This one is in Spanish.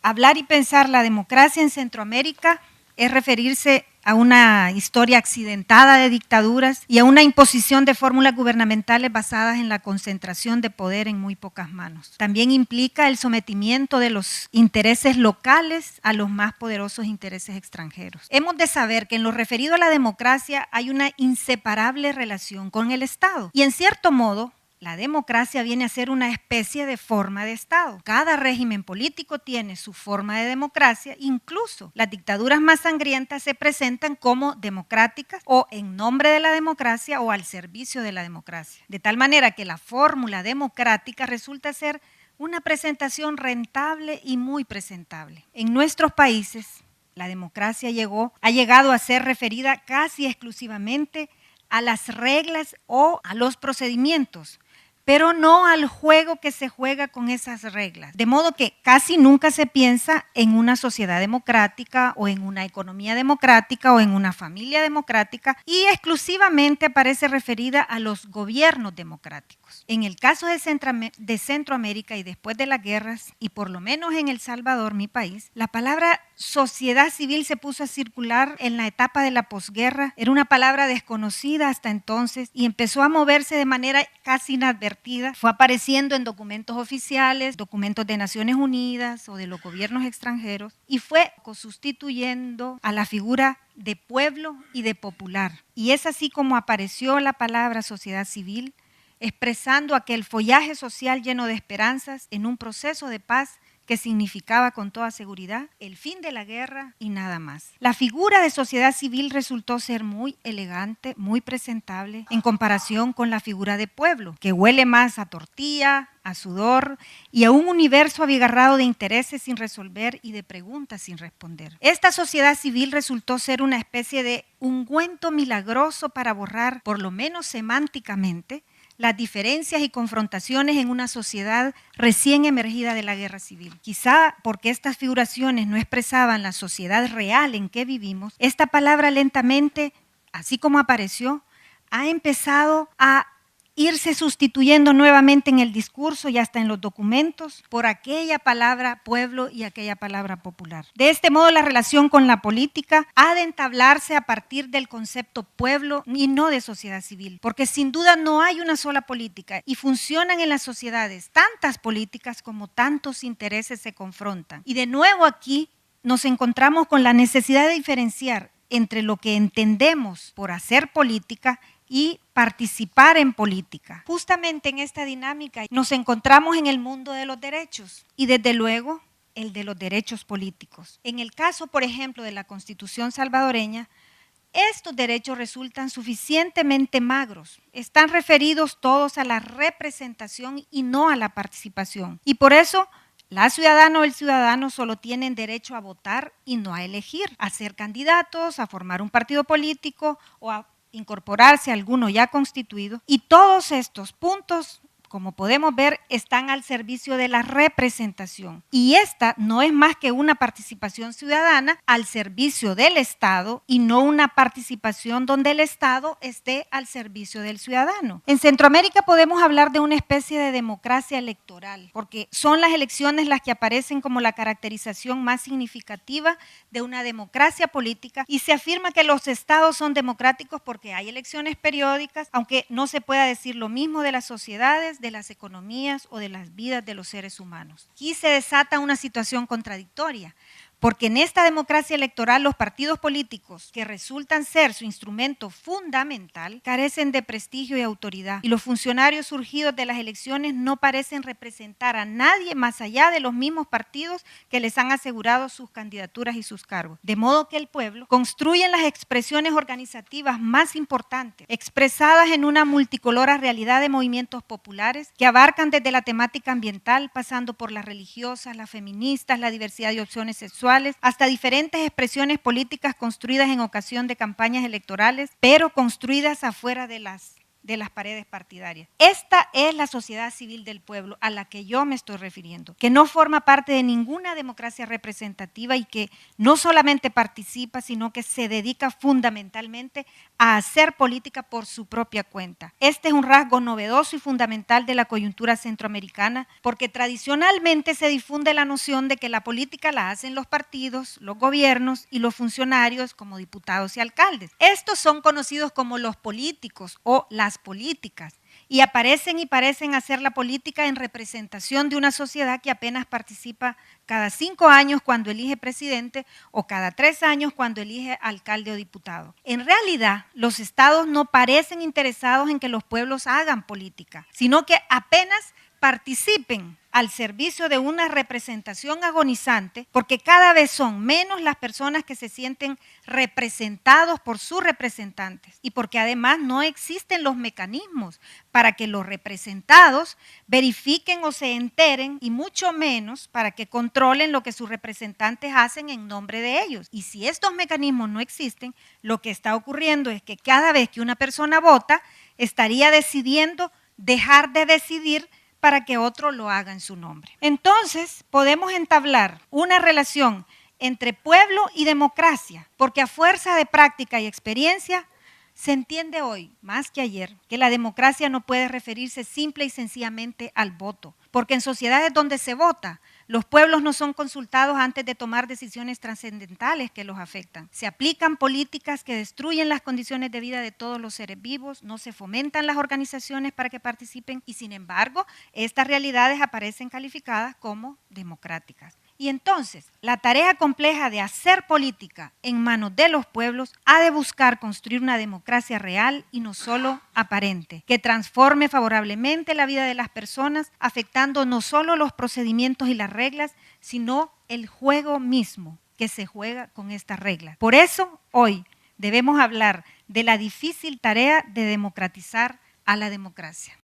Hablar y pensar la democracia en Centroamérica es referirse a una historia accidentada de dictaduras y a una imposición de fórmulas gubernamentales basadas en la concentración de poder en muy pocas manos. También implica el sometimiento de los intereses locales a los más poderosos intereses extranjeros. Hemos de saber que en lo referido a la democracia hay una inseparable relación con el Estado y en cierto modo, la democracia viene a ser una especie de forma de Estado. Cada régimen político tiene su forma de democracia, incluso las dictaduras más sangrientas se presentan como democráticas o en nombre de la democracia o al servicio de la democracia. De tal manera que la fórmula democrática resulta ser una presentación rentable y muy presentable. En nuestros países, la democracia ha llegado a ser referida casi exclusivamente a las reglas o a los procedimientos, pero no al juego que se juega con esas reglas. De modo que casi nunca se piensa en una sociedad democrática o en una economía democrática o en una familia democrática y exclusivamente aparece referida a los gobiernos democráticos. En el caso de Centroamérica y después de las guerras, y por lo menos en El Salvador, mi país, la palabra sociedad civil se puso a circular en la etapa de la posguerra. Era una palabra desconocida hasta entonces y empezó a moverse de manera casi inadvertida. Fue apareciendo en documentos oficiales, documentos de Naciones Unidas o de los gobiernos extranjeros y fue sustituyendo a la figura de pueblo y de popular. Y es así como apareció la palabra sociedad civil, expresando aquel follaje social lleno de esperanzas en un proceso de paz que significaba con toda seguridad el fin de la guerra y nada más. La figura de sociedad civil resultó ser muy elegante, muy presentable en comparación con la figura de pueblo, que huele más a tortilla, a sudor y a un universo abigarrado de intereses sin resolver y de preguntas sin responder. Esta sociedad civil resultó ser una especie de ungüento milagroso para borrar, por lo menos semánticamente, las diferencias y confrontaciones en una sociedad recién emergida de la guerra civil. Quizá porque estas figuraciones no expresaban la sociedad real en que vivimos, esta palabra lentamente, así como apareció, ha empezado a irse sustituyendo nuevamente en el discurso y hasta en los documentos por aquella palabra pueblo y aquella palabra popular. De este modo, la relación con la política ha de entablarse a partir del concepto pueblo y no de sociedad civil, porque sin duda no hay una sola política y funcionan en las sociedades tantas políticas como tantos intereses se confrontan. Y de nuevo aquí nos encontramos con la necesidad de diferenciar entre lo que entendemos por hacer política y participar en política. Justamente en esta dinámica nos encontramos en el mundo de los derechos y desde luego el de los derechos políticos. En el caso, por ejemplo, de la Constitución salvadoreña, estos derechos resultan suficientemente magros. Están referidos todos a la representación y no a la participación. Y por eso la ciudadana o el ciudadano solo tienen derecho a votar y no a elegir, a ser candidatos, a formar un partido político o a incorporarse a alguno ya constituido, y todos estos puntos, como podemos ver, están al servicio de la representación. Y esta no es más que una participación ciudadana al servicio del Estado y no una participación donde el Estado esté al servicio del ciudadano. En Centroamérica podemos hablar de una especie de democracia electoral, porque son las elecciones las que aparecen como la caracterización más significativa de una democracia política y se afirma que los estados son democráticos porque hay elecciones periódicas, aunque no se pueda decir lo mismo de las sociedades, de las economías o de las vidas de los seres humanos. Aquí se desata una situación contradictoria, porque en esta democracia electoral los partidos políticos, que resultan ser su instrumento fundamental, carecen de prestigio y autoridad, y los funcionarios surgidos de las elecciones no parecen representar a nadie más allá de los mismos partidos que les han asegurado sus candidaturas y sus cargos. De modo que el pueblo construye las expresiones organizativas más importantes, expresadas en una multicolora realidad de movimientos populares que abarcan desde la temática ambiental, pasando por las religiosas, las feministas, la diversidad de opciones sexuales, hasta diferentes expresiones políticas construidas en ocasión de campañas electorales, pero construidas afuera de las de las paredes partidarias. Esta es la sociedad civil del pueblo a la que yo me estoy refiriendo, que no forma parte de ninguna democracia representativa y que no solamente participa, sino que se dedica fundamentalmente a hacer política por su propia cuenta. Este es un rasgo novedoso y fundamental de la coyuntura centroamericana, porque tradicionalmente se difunde la noción de que la política la hacen los partidos, los gobiernos y los funcionarios como diputados y alcaldes. Estos son conocidos como los políticos o las políticas y aparecen y parecen hacer la política en representación de una sociedad que apenas participa cada 5 años cuando elige presidente o cada 3 años cuando elige alcalde o diputado. En realidad, los estados no parecen interesados en que los pueblos hagan política, sino que apenas participen al servicio de una representación agonizante, porque cada vez son menos las personas que se sienten representados por sus representantes y porque además no existen los mecanismos para que los representados verifiquen o se enteren y mucho menos para que controlen lo que sus representantes hacen en nombre de ellos. Y si estos mecanismos no existen, lo que está ocurriendo es que cada vez que una persona vota, estaría decidiendo dejar de decidir para que otro lo haga en su nombre. Entonces, podemos entablar una relación entre pueblo y democracia, porque a fuerza de práctica y experiencia, se entiende hoy, más que ayer, que la democracia no puede referirse simple y sencillamente al voto, porque en sociedades donde se vota, los pueblos no son consultados antes de tomar decisiones trascendentales que los afectan. Se aplican políticas que destruyen las condiciones de vida de todos los seres vivos, no se fomentan las organizaciones para que participen y sin embargo, estas realidades aparecen calificadas como democráticas. Y entonces, la tarea compleja de hacer política en manos de los pueblos ha de buscar construir una democracia real y no solo aparente, que transforme favorablemente la vida de las personas, afectando no solo los procedimientos y las reglas, sino el juego mismo que se juega con estas reglas. Por eso, hoy debemos hablar de la difícil tarea de democratizar a la democracia.